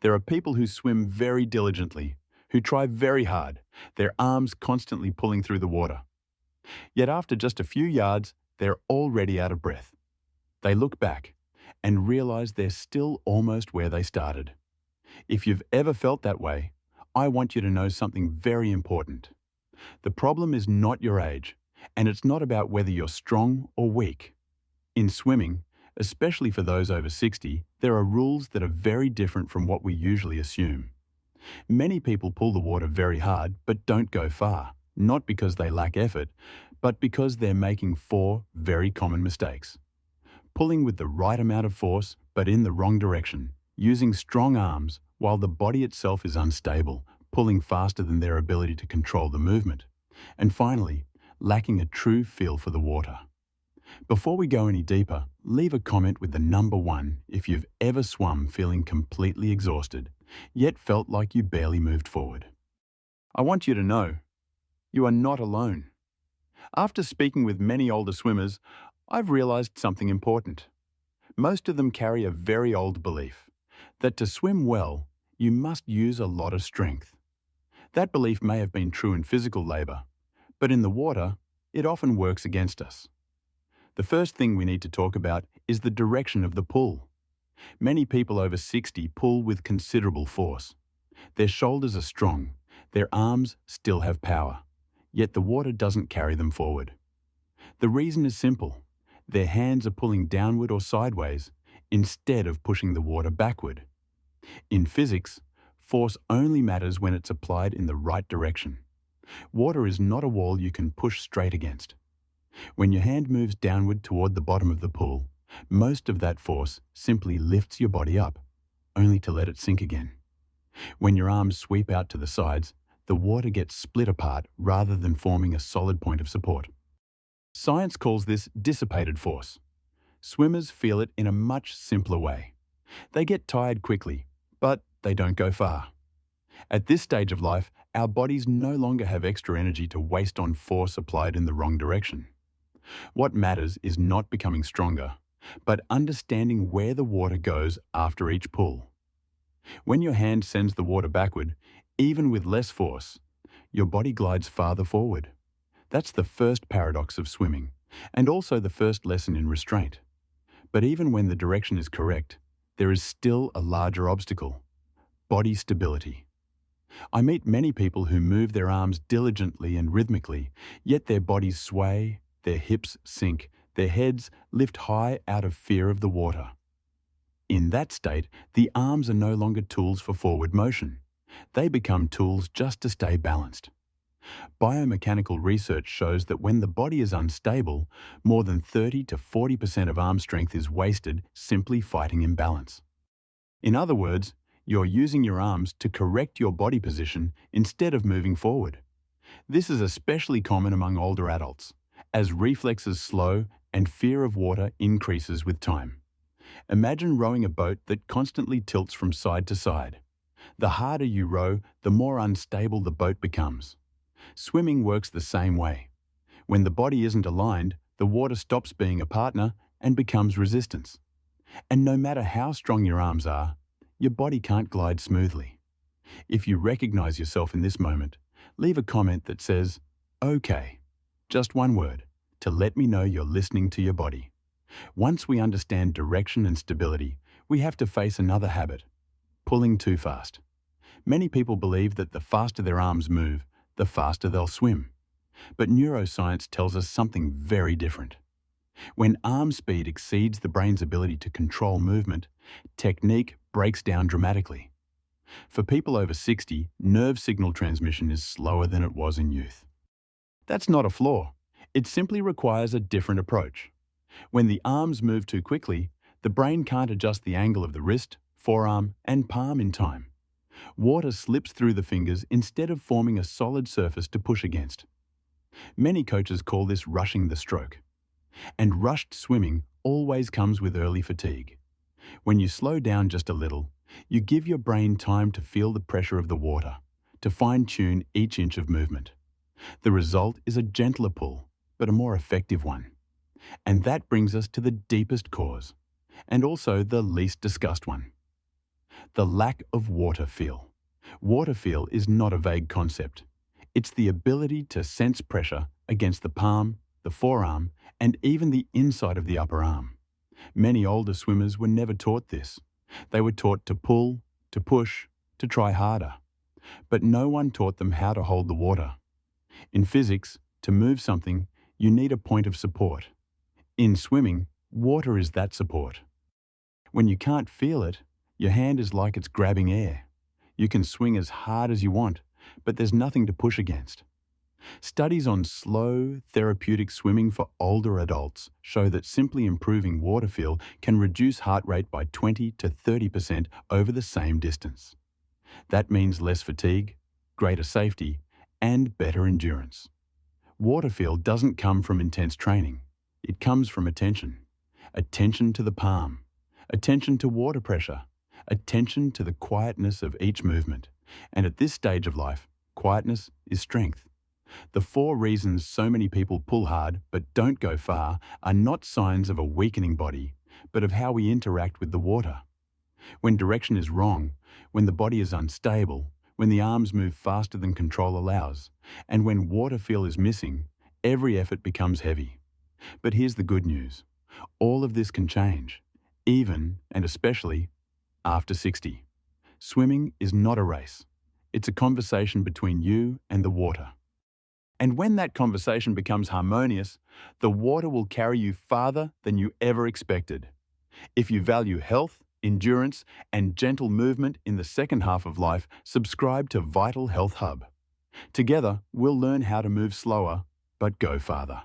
There are people who swim very diligently, who try very hard, their arms constantly pulling through the water. Yet after just a few yards, they're already out of breath. They look back and realize they're still almost where they started. If you've ever felt that way, I want you to know something very important. The problem is not your age, and it's not about whether you're strong or weak. In swimming, especially for those over 60, there are rules that are very different from what we usually assume. Many people pull the water very hard but don't go far, not because they lack effort, but because they're making four very common mistakes. Pulling with the right amount of force but in the wrong direction, using strong arms while the body itself is unstable, pulling faster than their ability to control the movement, and finally, lacking a true feel for the water. Before we go any deeper, leave a comment with the number 1 if you've ever swum feeling completely exhausted, yet felt like you barely moved forward. I want you to know, you are not alone. After speaking with many older swimmers, I've realized something important. Most of them carry a very old belief that to swim well, you must use a lot of strength. That belief may have been true in physical labor, but in the water, it often works against us. The first thing we need to talk about is the direction of the pull. Many people over 60 pull with considerable force. Their shoulders are strong, their arms still have power, yet the water doesn't carry them forward. The reason is simple. Their hands are pulling downward or sideways instead of pushing the water backward. In physics, force only matters when it's applied in the right direction. Water is not a wall you can push straight against. When your hand moves downward toward the bottom of the pool, most of that force simply lifts your body up, only to let it sink again. When your arms sweep out to the sides, the water gets split apart rather than forming a solid point of support. Science calls this dissipated force. Swimmers feel it in a much simpler way. They get tired quickly, but they don't go far. At this stage of life, our bodies no longer have extra energy to waste on force applied in the wrong direction. What matters is not becoming stronger, but understanding where the water goes after each pull. When your hand sends the water backward, even with less force, your body glides farther forward. That's the first paradox of swimming, and also the first lesson in restraint. But even when the direction is correct, there is still a larger obstacle: body stability. I meet many people who move their arms diligently and rhythmically, yet their bodies sway, their hips sink, their heads lift high out of fear of the water. In that state, the arms are no longer tools for forward motion. They become tools just to stay balanced. Biomechanical research shows that when the body is unstable, more than 30 to 40% of arm strength is wasted simply fighting imbalance. In other words, you're using your arms to correct your body position instead of moving forward. This is especially common among older adults, as reflexes slow and fear of water increases with time. Imagine rowing a boat that constantly tilts from side to side. The harder you row, the more unstable the boat becomes. Swimming works the same way. When the body isn't aligned, the water stops being a partner and becomes resistance. And no matter how strong your arms are, your body can't glide smoothly. If you recognize yourself in this moment, leave a comment that says, "Okay," just one word, to let me know you're listening to your body. Once we understand direction and stability, we have to face another habit: pulling too fast. Many people believe that the faster their arms move, the faster they'll swim. But neuroscience tells us something very different. When arm speed exceeds the brain's ability to control movement, technique breaks down dramatically. For people over 60, nerve signal transmission is slower than it was in youth. That's not a flaw. It simply requires a different approach. When the arms move too quickly, the brain can't adjust the angle of the wrist, forearm, and palm in time. Water slips through the fingers instead of forming a solid surface to push against. Many coaches call this rushing the stroke. And rushed swimming always comes with early fatigue. When you slow down just a little, you give your brain time to feel the pressure of the water, to fine-tune each inch of movement. The result is a gentler pull, but a more effective one. And that brings us to the deepest cause, and also the least discussed one. The lack of water feel. Water feel is not a vague concept. It's the ability to sense pressure against the palm, the forearm, and even the inside of the upper arm. Many older swimmers were never taught this. They were taught to pull, to push, to try harder. But no one taught them how to hold the water. In physics, to move something, you need a point of support. In swimming, water is that support. When you can't feel it, your hand is like it's grabbing air. You can swing as hard as you want, but there's nothing to push against. Studies on slow, therapeutic swimming for older adults show that simply improving water feel can reduce heart rate by 20 to 30% over the same distance. That means less fatigue, greater safety, and better endurance. Water feel doesn't come from intense training. It comes from attention. Attention to the palm. Attention to water pressure. Attention to the quietness of each movement. And at this stage of life, quietness is strength. The 4 reasons so many people pull hard but don't go far are not signs of a weakening body, but of how we interact with the water. When direction is wrong, when the body is unstable, when the arms move faster than control allows, and when water feel is missing, every effort becomes heavy. But here's the good news. All of this can change, even and especially after 60. Swimming is not a race. It's a conversation between you and the water. And when that conversation becomes harmonious, the water will carry you farther than you ever expected. If you value health, endurance, and gentle movement in the second half of life, subscribe to Vital Health Hub. Together, we'll learn how to move slower, but go farther.